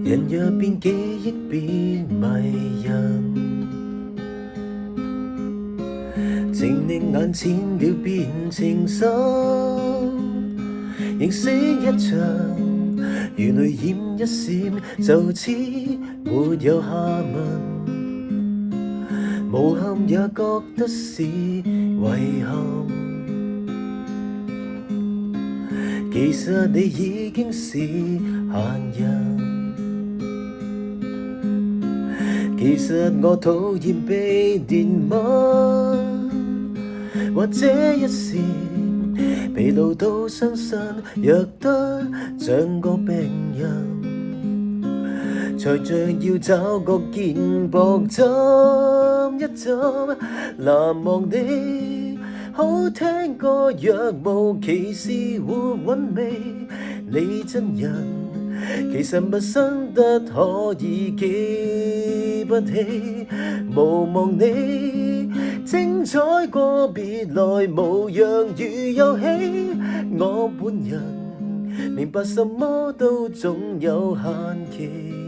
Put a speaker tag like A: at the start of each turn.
A: 人若變記憶變迷人，情令眼淺了變情深，認識一場，如淚染一閃，就此沒有下文。無憾也覺得是遺憾，其實你已經是閒人。其實我討厭被憐憫，或者一時疲勞到傷身，弱得像個病人，才像要找個肩膊枕一枕。難忘你好聽過若無其事活韻味，你真人其實陌生得可以記不起，無望你精彩過別來無恙如遊戲。我本人明白什麼都總有限期。